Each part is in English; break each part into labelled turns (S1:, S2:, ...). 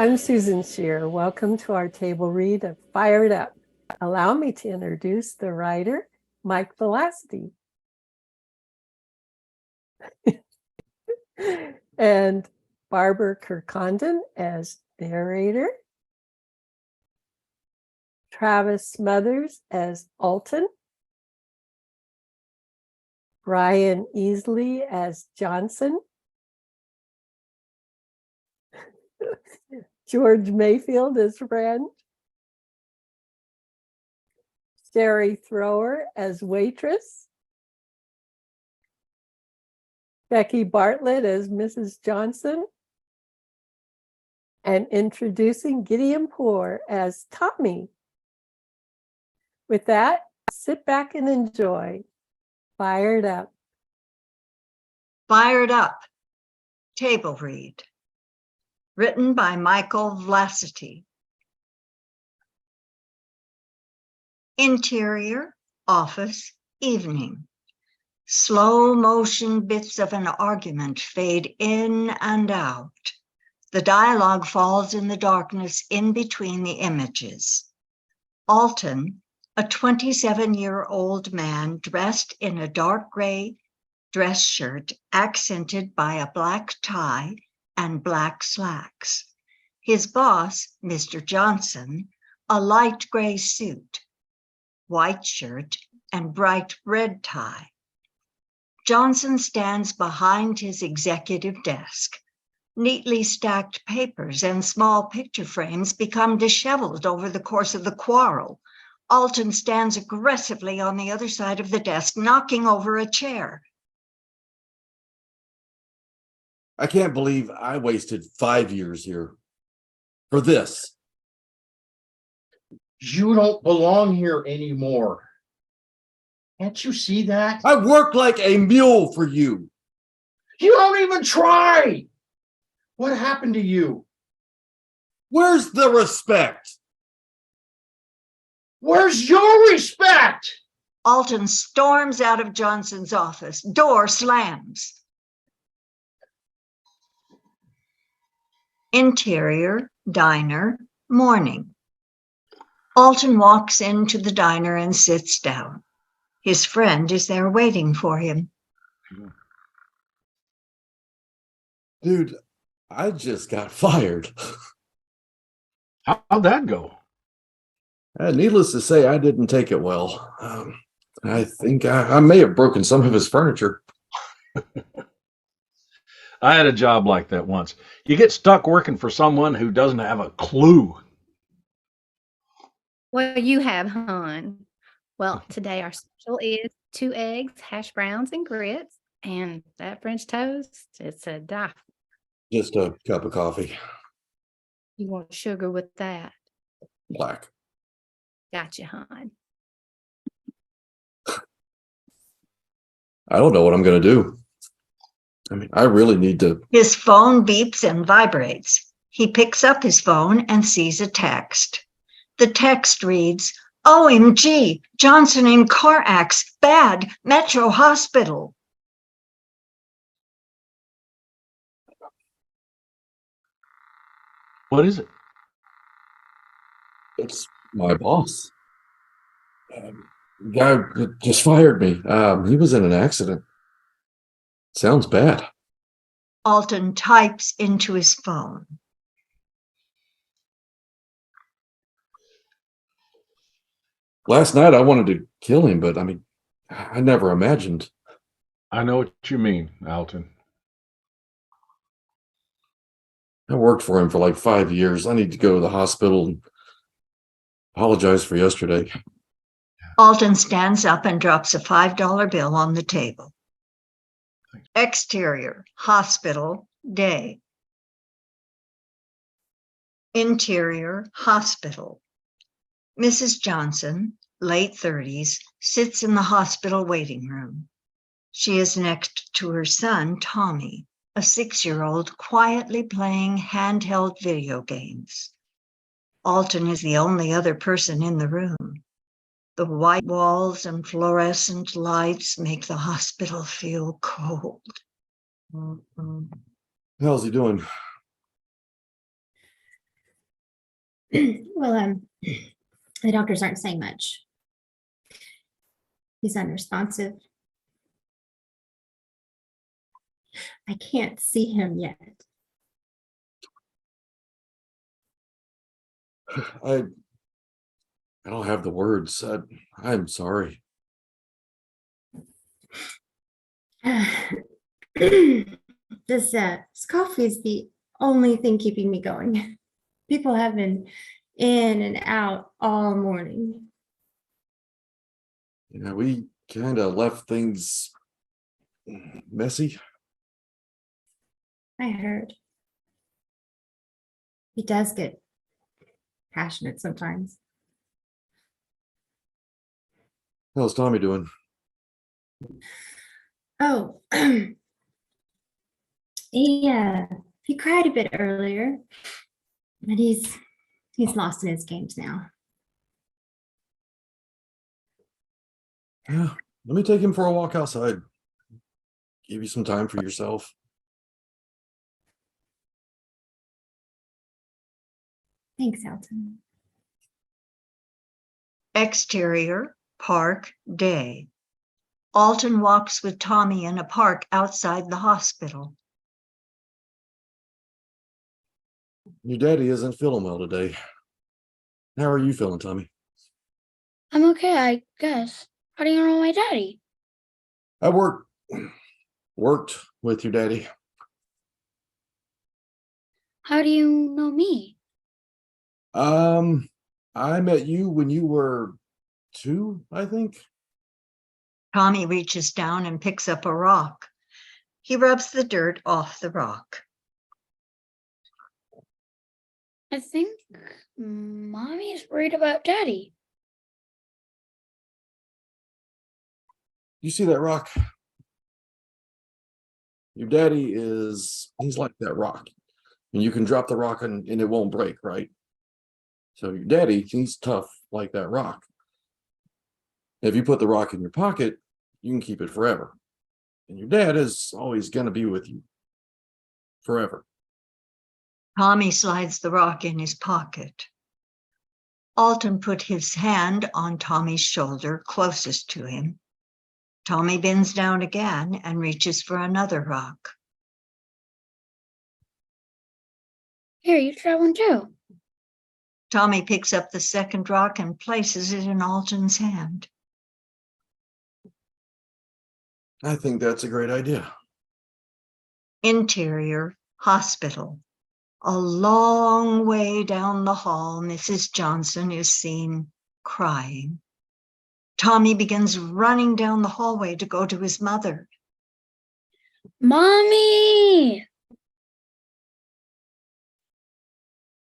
S1: I'm Susan Shear. Welcome to our table read of Fired Up. Allow me to introduce the writer, Mike Vlasaty. And Barbara Condon as narrator. Travis Smothers as Alton. Bryan Easley as Johnson. George Mayfield as Friend. Sheri as Waitress. Becky Bartlett as Mrs. Johnson. And introducing Gideon Poore as Tommy. With that, sit back and enjoy. Fired Up.
S2: Fired Up, table read. Written by Michael Vlasaty. Interior, office, evening. Slow motion bits of an argument fade in and out. The dialogue falls in the darkness in between the images. Alton, a 27-year-old man dressed in a dark gray dress shirt accented by a black tie and black slacks. His boss, Mr. Johnson, a light gray suit, white shirt, and bright red tie. Johnson stands behind his executive desk. Neatly stacked papers and small picture frames become disheveled over the course of the quarrel. Alton stands aggressively on the other side of the desk, knocking over a chair.
S3: I can't believe I wasted 5 years here for this.
S4: You don't belong here anymore. Can't you see that?
S3: I worked like a mule for you.
S4: You don't even try. What happened to you?
S3: Where's the respect?
S4: Where's your respect?
S2: Alton storms out of Johnson's office. Door slams. Interior, diner, morning. Alton walks into the diner and sits down. His friend is there waiting for him.
S3: Dude, I just got fired.
S5: How'd that go?
S3: Needless to say, I didn't take it well. I think I may have broken some of his furniture.
S5: I had a job like that once. You get stuck working for someone who doesn't have a clue.
S6: Well, you have, hon. Well, today our special is 2 eggs, hash browns, and grits. And that French toast, it's a die.
S3: Just a cup of coffee.
S6: You want sugar with that?
S3: Black.
S6: Gotcha, hon.
S3: I don't know what I'm going to do. I mean, I really need to.
S2: His phone beeps and vibrates. He picks up his phone and sees a text. The text reads, OMG, Johnson in car accident, bad, Metro Hospital.
S5: What is it?
S3: It's my boss. The guy just fired me. He was in an accident. Sounds bad.
S2: Alton types into his phone.
S3: Last night I wanted to kill him, but I mean, I never imagined.
S5: I know what you mean, Alton.
S3: I worked for him for like 5 years. I need to go to the hospital and apologize for yesterday.
S2: Alton stands up and drops a $5 bill on the table. Exterior, hospital, day. Interior, hospital. Mrs. Johnson, late 30s, sits in the hospital waiting room. She is next to her son, Tommy, a 6-year-old quietly playing handheld video games. Alton is the only other person in the room. The white walls and fluorescent lights make the hospital feel cold.
S3: How's he doing?
S7: Well, the doctors aren't saying much. He's unresponsive. I can't see him yet.
S3: I don't have the words. I'm sorry.
S7: This coffee is the only thing keeping me going. People have been in and out all morning.
S3: Yeah, we kind of left things messy.
S7: I heard. He does get passionate sometimes.
S3: How's Tommy doing?
S7: Oh, he cried a bit earlier, but he's lost in his games now.
S3: Yeah, let me take him for a walk outside. Give you some time for yourself.
S7: Thanks, Alton.
S2: Exterior, park, day. Alton walks with Tommy in a park outside the hospital.
S3: Your daddy isn't feeling well today. How are you feeling, Tommy?
S8: I'm okay, I guess. How do you know my daddy?
S3: I worked with your daddy.
S8: How do you know me?
S3: I met you when you were 2, I think.
S2: Tommy reaches down and picks up a rock. He rubs the dirt off the rock.
S8: I think Mommy is worried about Daddy.
S3: You see that rock? Your daddy he's like that rock. And you can drop the rock and it won't break, right? So your daddy, he's tough like that rock. If you put the rock in your pocket, you can keep it forever. And your dad is always going to be with you forever.
S2: Tommy slides the rock in his pocket. Alton put his hand on Tommy's shoulder closest to him. Tommy bends down again and reaches for another rock.
S8: Here, you try one too.
S2: Tommy picks up the second rock and places it in Alton's hand.
S3: I think that's a great idea.
S2: Interior, hospital. A long way down the hall, Mrs. Johnson is seen crying. Tommy begins running down the hallway to go to his mother.
S8: Mommy!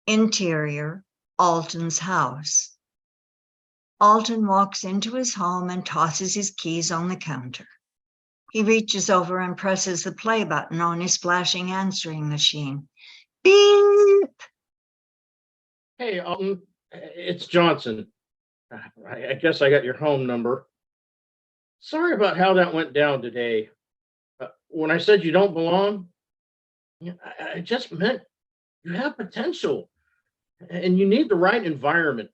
S2: Interior, Alton's house. Alton walks into his home and tosses his keys on the counter. He reaches over and presses the play button on his flashing answering machine. Beep!
S4: Hey, Alton, it's Johnson. I guess I got your home number. Sorry about how that went down today. When I said you don't belong, I just meant you have potential and you need the right environment.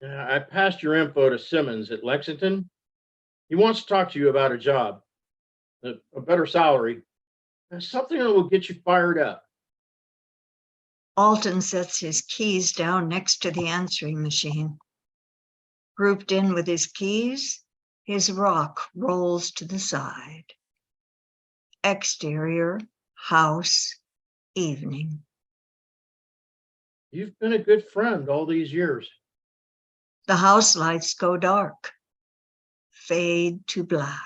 S4: I passed your info to Simmons at Lexington. He wants to talk to you about a job, a better salary, something that will get you fired up.
S2: Alton sets his keys down next to the answering machine. Grouped in with his keys, his rock rolls to the side. Exterior, house, evening.
S4: You've been a good friend all these years.
S2: The house lights go dark, fade to black.